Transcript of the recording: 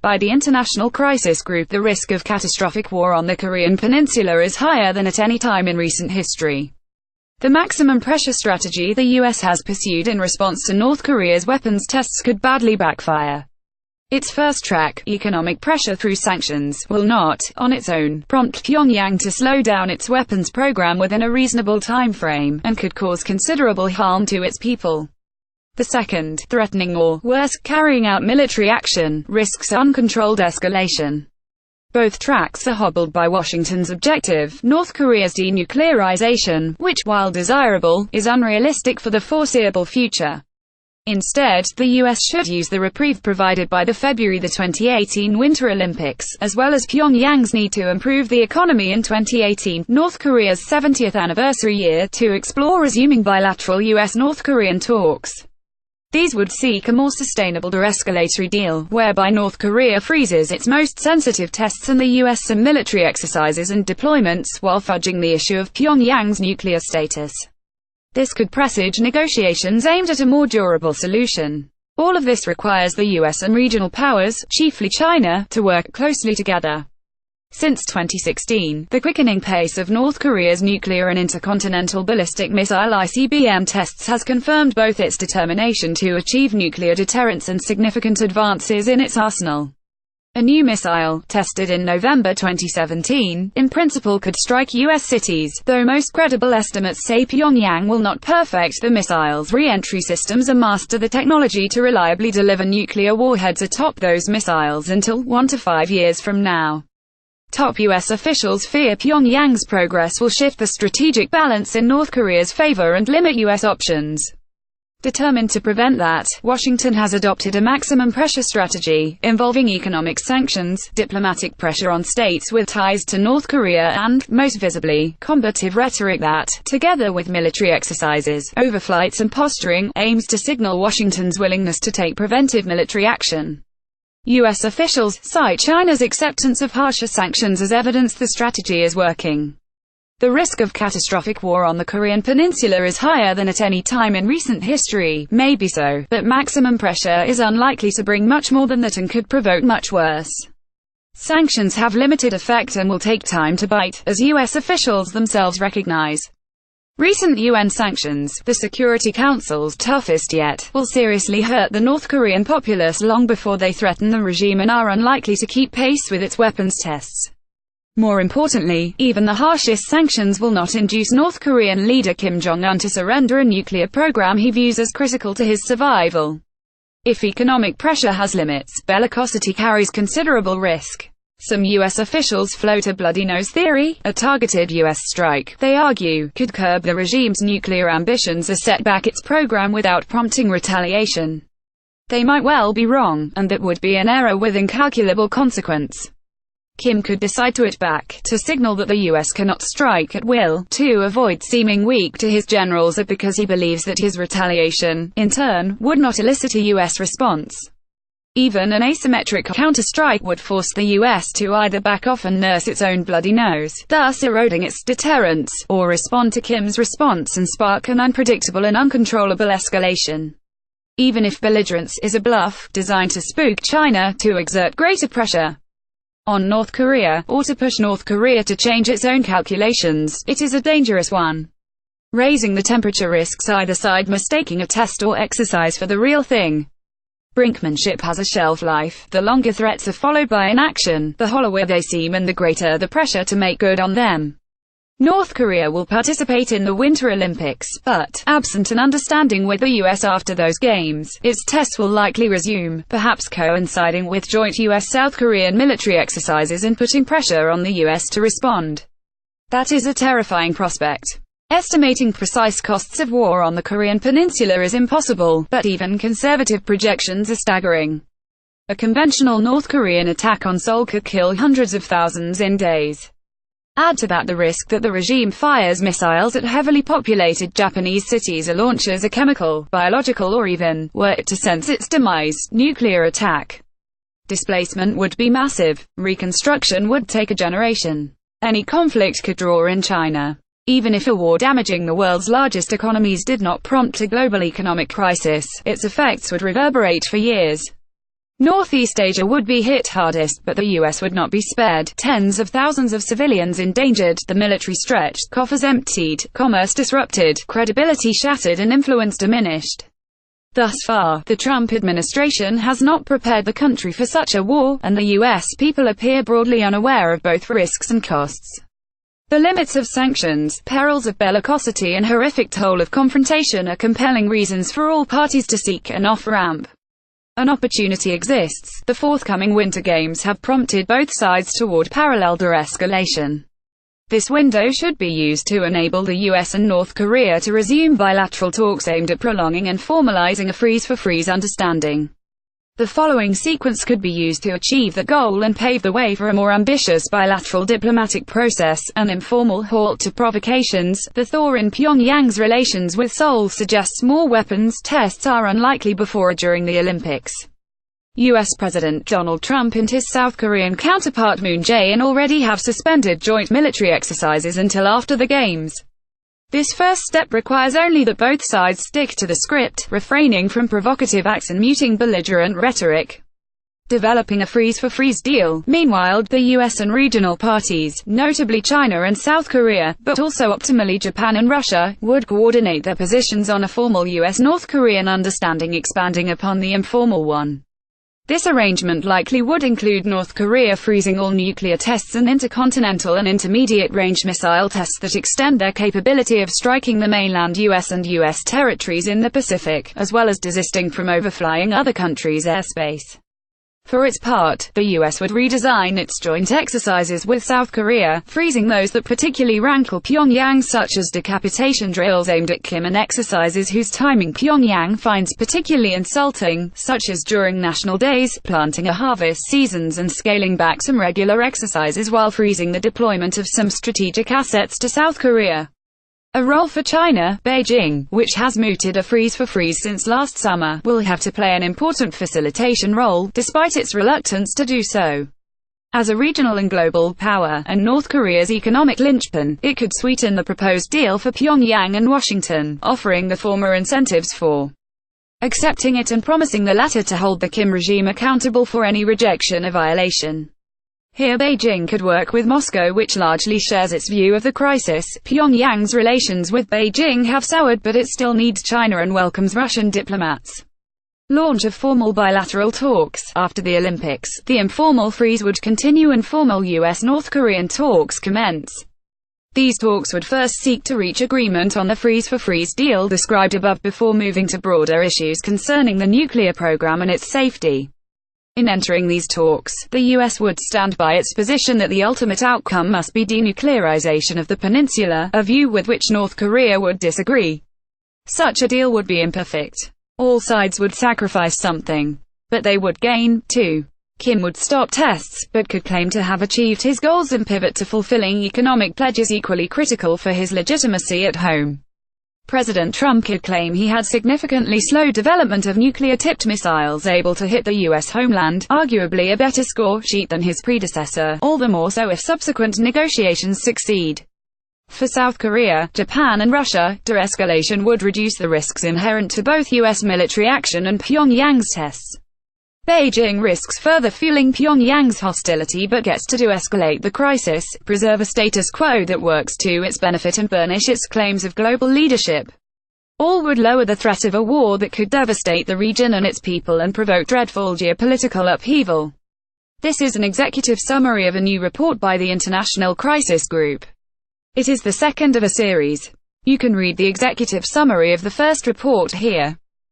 By the International Crisis Group, the risk of catastrophic war on the Korean Peninsula is higher than at any time in recent history. The maximum pressure strategy the U.S. has pursued in response to North Korea's weapons tests could badly backfire. Its first track, economic pressure through sanctions, will not, on its own, prompt Pyongyang to slow down its weapons program within a reasonable time frame, and could cause considerable harm to its people. The second, threatening or, worse, carrying out military action, risks uncontrolled escalation. Both tracks are hobbled by Washington's objective, North Korea's denuclearization, which, while desirable, is unrealistic for the foreseeable future. Instead, the U.S. should use the reprieve provided by the February 2018 Winter Olympics, as well as Pyongyang's need to improve the economy in 2018, North Korea's 70th anniversary year, to explore resuming bilateral U.S. North Korean talks. These would seek a more sustainable de-escalatory deal, whereby North Korea freezes its most sensitive tests and the U.S. some military exercises and deployments, while fudging the issue of Pyongyang's nuclear status. This could presage negotiations aimed at a more durable solution. All of this requires the U.S. and regional powers, chiefly China, to work closely together. Since 2016, the quickening pace of North Korea's nuclear and intercontinental ballistic missile ICBM tests has confirmed both its determination to achieve nuclear deterrence and significant advances in its arsenal. A new missile, tested in November 2017, in principle could strike U.S. cities, though most credible estimates say Pyongyang will not perfect the missile's re-entry systems or master the technology to reliably deliver nuclear warheads atop those missiles until 1 to 5 years from now. Top U.S. officials fear Pyongyang's progress will shift the strategic balance in North Korea's favor and limit U.S. options. Determined to prevent that, Washington has adopted a maximum pressure strategy, involving economic sanctions, diplomatic pressure on states with ties to North Korea and, most visibly, combative rhetoric that, together with military exercises, overflights and posturing, aims to signal Washington's willingness to take preventive military action. U.S. officials cite China's acceptance of harsher sanctions as evidence the strategy is working. The risk of catastrophic war on the Korean Peninsula is higher than at any time in recent history, maybe so, but maximum pressure is unlikely to bring much more than that and could provoke much worse. Sanctions have limited effect and will take time to bite, as U.S. officials themselves recognize. Recent UN sanctions, the Security Council's toughest yet, will seriously hurt the North Korean populace long before they threaten the regime and are unlikely to keep pace with its weapons tests. More importantly, even the harshest sanctions will not induce North Korean leader Kim Jong-un to surrender a nuclear program he views as critical to his survival. If economic pressure has limits, bellicosity carries considerable risk. Some U.S. officials float a bloody nose theory. A targeted U.S. strike, they argue, could curb the regime's nuclear ambitions or set back its program without prompting retaliation. They might well be wrong, and that would be an error with incalculable consequence. Kim could decide to hit back, to signal that the U.S. cannot strike at will, to avoid seeming weak to his generals, or because he believes that his retaliation, in turn, would not elicit a U.S. response. Even an asymmetric counterstrike would force the U.S. to either back off and nurse its own bloody nose, thus eroding its deterrence, or respond to Kim's response and spark an unpredictable and uncontrollable escalation. Even if belligerence is a bluff, designed to spook China, to exert greater pressure on North Korea, or to push North Korea to change its own calculations, it is a dangerous one. Raising the temperature risks either side mistaking a test or exercise for the real thing. Brinkmanship has a shelf life. The longer threats are followed by inaction, the hollower they seem and the greater the pressure to make good on them. North Korea will participate in the Winter Olympics, but, absent an understanding with the U.S. after those games, its tests will likely resume, perhaps coinciding with joint U.S.-South Korean military exercises and putting pressure on the U.S. to respond. That is a terrifying prospect. Estimating precise costs of war on the Korean Peninsula is impossible, but even conservative projections are staggering. A conventional North Korean attack on Seoul could kill hundreds of thousands in days. Add to that the risk that the regime fires missiles at heavily populated Japanese cities or launches a chemical, biological or even, were it to sense its demise, nuclear attack. Displacement would be massive. Reconstruction would take a generation. Any conflict could draw in China. Even if a war damaging the world's largest economies did not prompt a global economic crisis, its effects would reverberate for years. Northeast Asia would be hit hardest, but the US would not be spared. Tens of thousands of civilians endangered, the military stretched, coffers emptied, commerce disrupted, credibility shattered and influence diminished. Thus far, the Trump administration has not prepared the country for such a war, and the US people appear broadly unaware of both risks and costs. The limits of sanctions, perils of bellicosity and horrific toll of confrontation are compelling reasons for all parties to seek an off-ramp. An opportunity exists. The forthcoming Winter Games have prompted both sides toward parallel de-escalation. This window should be used to enable the US and North Korea to resume bilateral talks aimed at prolonging and formalizing a freeze-for-freeze understanding. The following sequence could be used to achieve that goal and pave the way for a more ambitious bilateral diplomatic process: an informal halt to provocations. The thaw in Pyongyang's relations with Seoul suggests more weapons tests are unlikely before or during the Olympics. U.S. President Donald Trump and his South Korean counterpart Moon Jae-in already have suspended joint military exercises until after the Games. This first step requires only that both sides stick to the script, refraining from provocative acts and muting belligerent rhetoric. Developing a freeze-for-freeze deal. Meanwhile, the US and regional parties, notably China and South Korea, but also optimally Japan and Russia, would coordinate their positions on a formal U.S. North Korean understanding expanding upon the informal one. This arrangement likely would include North Korea freezing all nuclear tests and intercontinental and intermediate-range missile tests that extend their capability of striking the mainland US and US territories in the Pacific, as well as desisting from overflying other countries' airspace. For its part, the US would redesign its joint exercises with South Korea, freezing those that particularly rankle Pyongyang, such as decapitation drills aimed at Kim, and exercises whose timing Pyongyang finds particularly insulting, such as during national days, planting a harvest seasons and scaling back some regular exercises while freezing the deployment of some strategic assets to South Korea. A role for China. Beijing, which has mooted a freeze-for-freeze since last summer, will have to play an important facilitation role, despite its reluctance to do so. As a regional and global power, and North Korea's economic linchpin, it could sweeten the proposed deal for Pyongyang and Washington, offering the former incentives for accepting it and promising the latter to hold the Kim regime accountable for any rejection or violation. Here Beijing could work with Moscow, which largely shares its view of the crisis. Pyongyang's relations with Beijing have soured, but it still needs China and welcomes Russian diplomats. Launch of formal bilateral talks. After the Olympics, the informal freeze would continue and formal U.S.-North Korean talks commence. These talks would first seek to reach agreement on the freeze-for-freeze deal described above before moving to broader issues concerning the nuclear program and its safety. In entering these talks, the U.S. would stand by its position that the ultimate outcome must be denuclearization of the peninsula, a view with which North Korea would disagree. Such a deal would be imperfect. All sides would sacrifice something. But they would gain, too. Kim would stop tests, but could claim to have achieved his goals and pivot to fulfilling economic pledges equally critical for his legitimacy at home. President Trump could claim he had significantly slowed development of nuclear-tipped missiles able to hit the U.S. homeland, arguably a better score sheet than his predecessor, all the more so if subsequent negotiations succeed. For South Korea, Japan and Russia, de-escalation would reduce the risks inherent to both U.S. military action and Pyongyang's tests. Beijing risks further fueling Pyongyang's hostility but gets to de-escalate the crisis, preserve a status quo that works to its benefit and burnish its claims of global leadership. All would lower the threat of a war that could devastate the region and its people and provoke dreadful geopolitical upheaval. This is an executive summary of a new report by the International Crisis Group. It is the second of a series. You can read the executive summary of the first report here.